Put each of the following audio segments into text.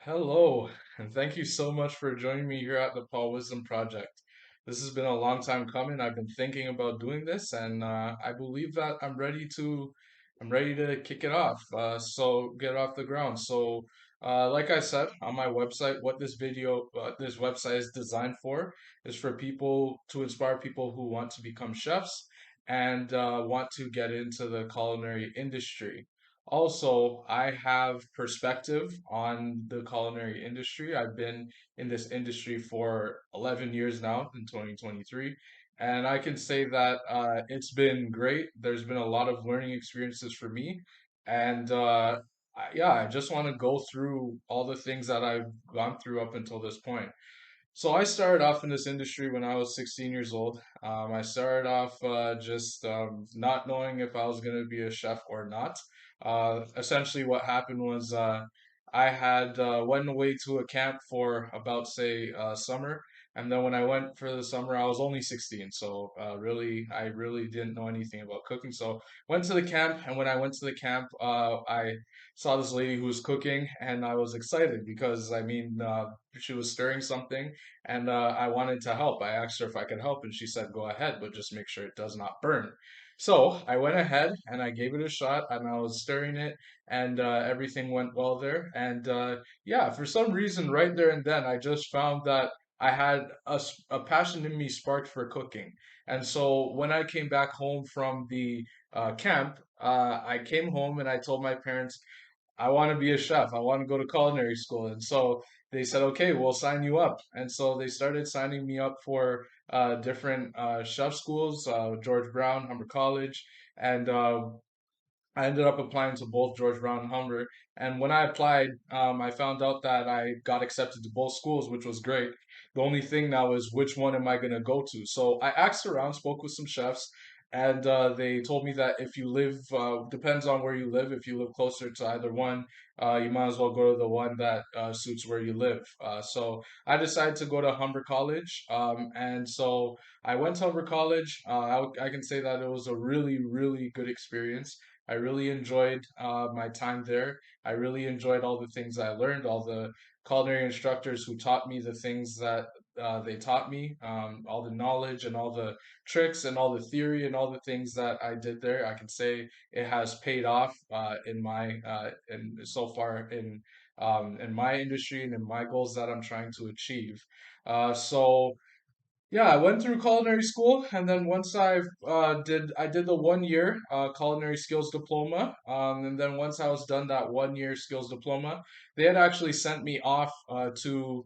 Hello, and thank you so much for joining me here at the Paul Wisdom Project. This has been a long time coming. I've been thinking about doing this, and I believe that I'm ready to kick it off. So get it off the ground. Like I said on my website, what this website is designed for is for people to inspire people who want to become chefs and want to get into the culinary industry. Also, I have perspective on the culinary industry. I've been in this industry for 11 years now in 2023, and I can say that it's been great. There's been a lot of learning experiences for me, and yeah, I just want to go through all the things that I've gone through up until this point. So I started off in this industry when I was 16 years old. I started off just not knowing if I was going to be a chef or not. Essentially, what happened was I had went away to a camp for about say summer, and then when I went for the summer, I was only 16. So I really didn't know anything about cooking. So went to the camp, and when I went to the camp, I saw this lady who was cooking, and I was excited because she was stirring something and I wanted to help. I asked her if I could help, and she said, "Go ahead, but just make sure it does not burn." So I went ahead and I gave it a shot, and I was stirring it, and everything went well there. And yeah, for some reason, right there and then, I just found that I had a passion in me sparked for cooking. And so when I came back home from the camp, I came home and I told my parents, I want to be a chef. I want to go to culinary school. And so they said, okay, we'll sign you up. And so they started signing me up for different chef schools, George Brown, Humber College, and I ended up applying to both George Brown and Humber. And when I applied, I found out that I got accepted to both schools, which was great. The only thing now is which one am I going to go to? So I asked around, spoke with some chefs, and they told me that if you live, depends on where you live. If you live closer to either one, you might as well go to the one that suits where you live. So I decided to go to Humber College. And so I went to Humber College. I can say that it was a really, really good experience. I really enjoyed my time there. I really enjoyed all the things I learned, all the culinary instructors who taught me the things that they taught me, all the knowledge and all the tricks and all the theory and all the things that I did there. I can say it has paid off in my in so far in my industry and in my goals that I'm trying to achieve. So yeah, I went through culinary school, and then once I did the 1 year culinary skills diploma, and then once I was done that 1 year skills diploma, they had actually sent me off to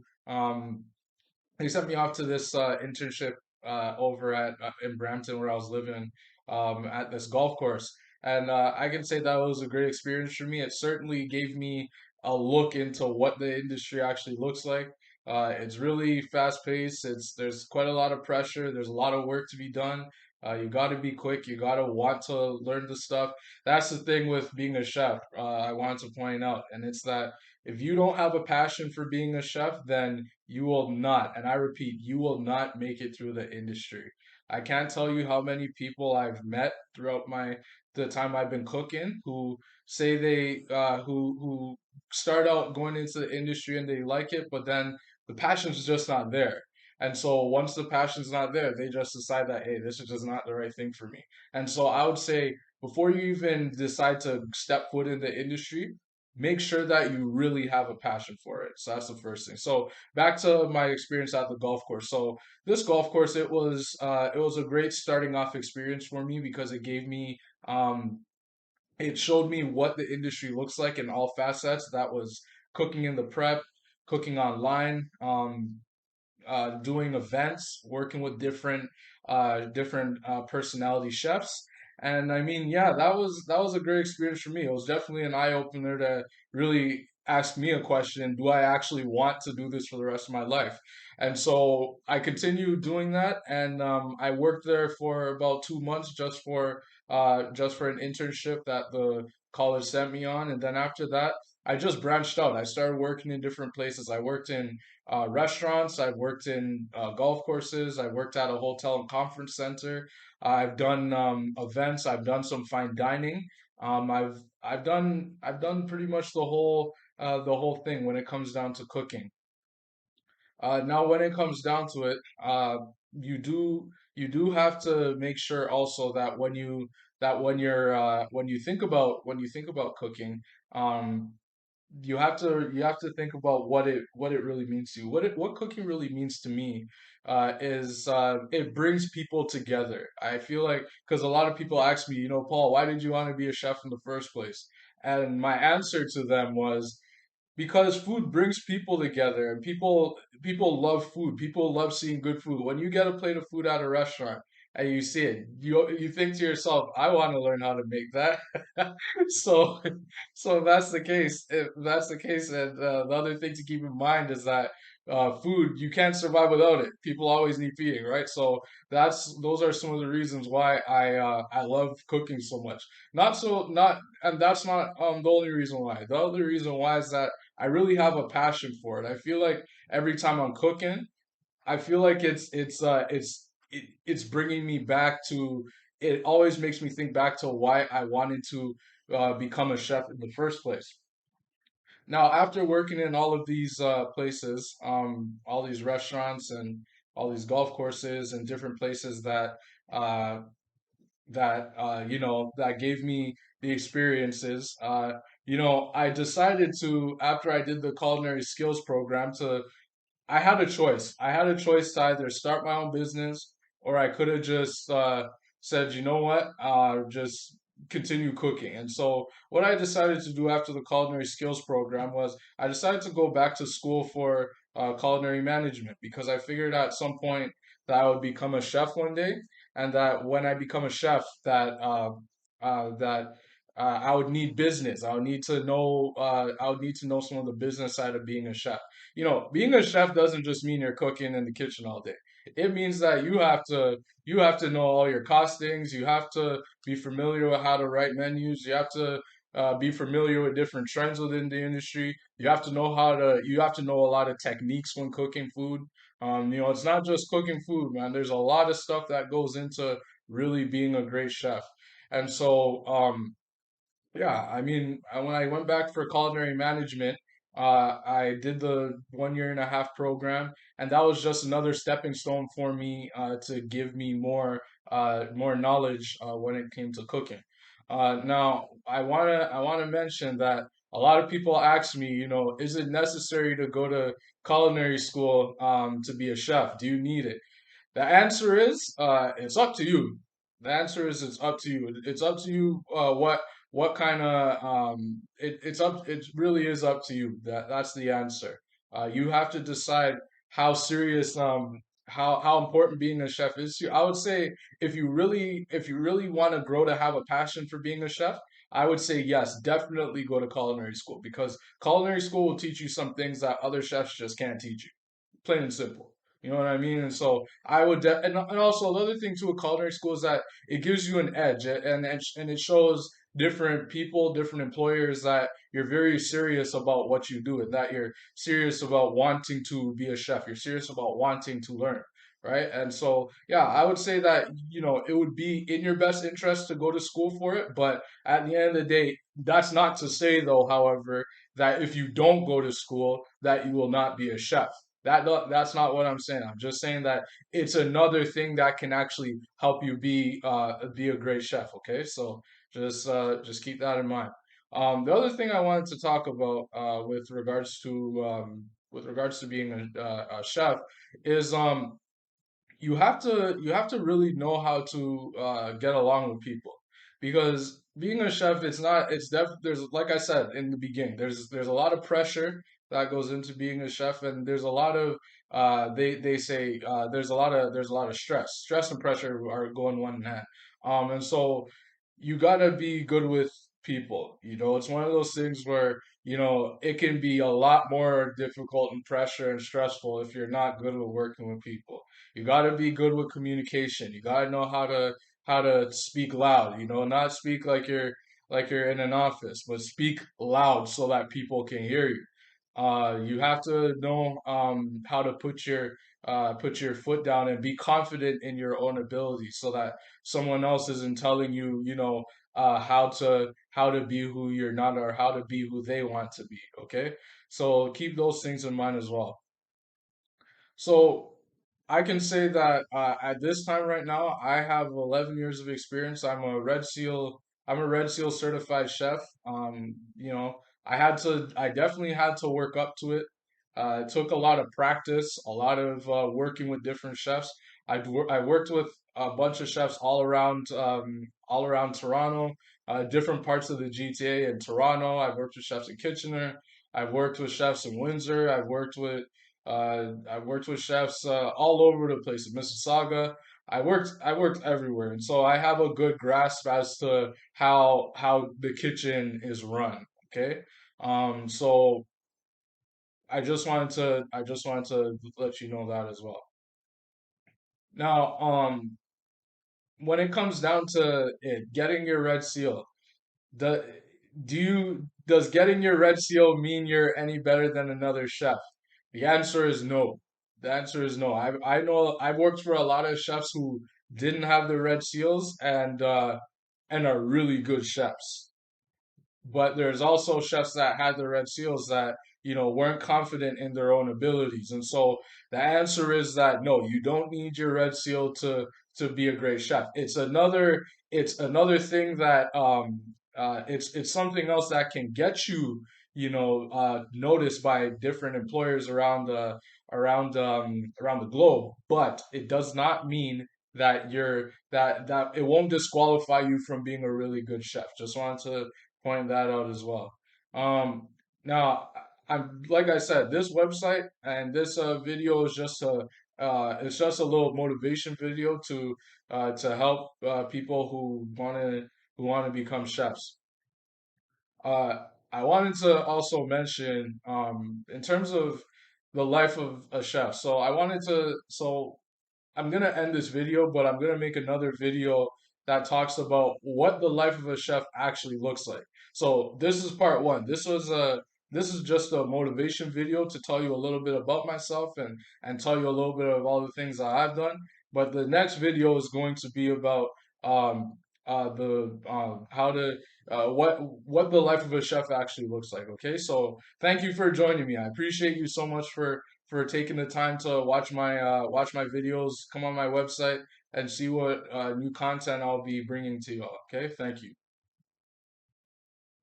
they sent me off to this internship over at in Brampton where I was living at this golf course, and I can say that was a great experience for me. It certainly gave me a look into what the industry actually looks like. It's really fast paced. There's quite a lot of pressure. There's a lot of work to be done. You got to be quick. You got to want to learn the stuff. That's the thing with being a chef. I wanted to point out, and it's that if you don't have a passion for being a chef, then you will not, and I repeat, you will not make it through the industry. I can't tell you how many people I've met throughout the time I've been cooking who say who start out going into the industry and they like it, but then the passion's just not there. And so once the passion's not there, they just decide that, hey, this is just not the right thing for me. And so I would say before you even decide to step foot in the industry, make sure that you really have a passion for it. So that's the first thing. So back to my experience at the golf course. So this golf course, it was a great starting off experience for me because um, it showed me what the industry looks like in all facets. That was cooking in the prep, cooking online, doing events, working with different personality chefs. And I mean, yeah, that was a great experience for me. It was definitely an eye opener to really ask me a question: Do I actually want to do this for the rest of my life? And so I continued doing that, and I worked there for about 2 months just for an internship that the college sent me on, and then after that. I just branched out. I started working in different places. I worked in restaurants. I've worked in golf courses. I worked at a hotel and conference center. I've done events. I've done some fine dining. I've done pretty much the whole thing when it comes down to cooking. Now, when it comes down to it, you do have to make sure also that when you think about cooking, um, you have to think about what it really means to you. What cooking really means to me is it brings people together. I feel like because a lot of people ask me, Paul, why did you want to be a chef in the first place? And my answer to them was because food brings people together, and people love food. People love seeing good food. When you get a plate of food at a restaurant and you see it, you think to yourself, I want to learn how to make that. So so if that's the case, if that's the case, and the other thing to keep in mind is that food, you can't survive without it. People always need feeding, right? So those are some of the reasons why I love cooking so much. Not so not and that's not the only reason why. The other reason why is that I really have a passion for it. I feel like every time I'm cooking, I feel like it's bringing me back to. It always makes me think back to why I wanted to become a chef in the first place. Now, after working in all of these places, all these restaurants and all these golf courses and different places uh, that gave me the experiences. I decided to after I did the culinary skills program to I had a choice. I had a choice to either start my own business or I could have just said, you know what, just continue cooking. And so, what I decided to do after the culinary skills program was I decided to go back to school for culinary management because I figured at some point that I would become a chef one day, and that when I become a chef, that I would need business. I would need to know some of the business side of being a chef. Being a chef doesn't just mean you're cooking in the kitchen all day. It means that you have to know all your costings. You have to be familiar with how to write menus. You have to be familiar with different trends within the industry. You have to know a lot of techniques when cooking food. It's not just cooking food, man. There's a lot of stuff that goes into really being a great chef. And so, yeah, I mean, when I went back for culinary management, I did the 1 year and a half program, and that was just another stepping stone for me to give me more knowledge when it came to cooking. Now, I wanna mention that a lot of people ask me, is it necessary to go to culinary school to be a chef? Do you need it? The answer is, it's up to you. The answer is, it's up to you. It's up to you. What kind of it's up. It really is up to you. That's the answer. You have to decide how serious how important being a chef is to you. I would say if you really want to grow to have a passion for being a chef, I would say yes, definitely go to culinary school because culinary school will teach you some things that other chefs just can't teach you, plain and simple. You know what I mean? And so I would, and also the other thing too with culinary school is that it gives you an edge, and it shows different people, different employers that you're very serious about what you do, and that you're serious about wanting to be a chef. You're serious about wanting to learn, right? And so, yeah, I would say that it would be in your best interest to go to school for it, but at the end of the day, that's not to say though, however, that if you don't go to school, that you will not be a chef. That's not what I'm saying. I'm just saying that it's another thing that can actually help you be a great chef. Okay, so just keep that in mind. The other thing I wanted to talk about with regards to being a chef is you have to really know how to get along with people because being a chef there's like I said in the beginning there's a lot of pressure that goes into being a chef, and there's a lot of they say there's a lot of stress and pressure are going one in hand, and so you gotta be good with people. It's one of those things where it can be a lot more difficult and pressure and stressful if you're not good with working with people. You got to be good with communication. You got to know how to speak loud, not speak like you're in an office, but speak loud so that people can hear you. You have to know how to put your foot down and be confident in your own ability so that someone else isn't telling you, how to be who you're not or how to be who they want to be. Okay, so keep those things in mind as well. So I can say that at this time right now, I have 11 years of experience. I'm a Red Seal certified chef. I definitely had to work up to it. It took a lot of practice, a lot of working with different chefs. I worked with a bunch of chefs all around Toronto, different parts of the GTA in Toronto. I've worked with chefs in Kitchener. I've worked with chefs in Windsor. I've worked with chefs all over the place in Mississauga. I worked everywhere, and so I have a good grasp as to how the kitchen is run. Okay, so I just wanted to let you know that as well. Now, when it comes down to it, getting your red seal, the does getting your red seal mean you're any better than another chef? The answer is no. The answer is no. I know I've worked for a lot of chefs who didn't have the red seals and are really good chefs. But there's also chefs that had the red seals that, weren't confident in their own abilities. And so the answer is that no, you don't need your red seal to be a great chef. It's another thing that it's something else that can get you, noticed by different employers around the globe, but it does not mean that it won't disqualify you from being a really good chef. Just wanted to point that out as well. Um, now, I'm like I said, this website and this video is just a it's just a little motivation video to help people who want to become chefs. Uh, I wanted to also mention in terms of the life of a chef. So I'm gonna end this video, but I'm gonna make another video that talks about what the life of a chef actually looks like. So this is part one. This is just a motivation video to tell you a little bit about myself and tell you a little bit of all the things that I've done. But the next video is going to be about um the how to what the life of a chef actually looks like. Okay, so thank you for joining me. I appreciate you so much for taking the time to watch my videos, come on my website and see what new content I'll be bringing to you all. Okay, thank you.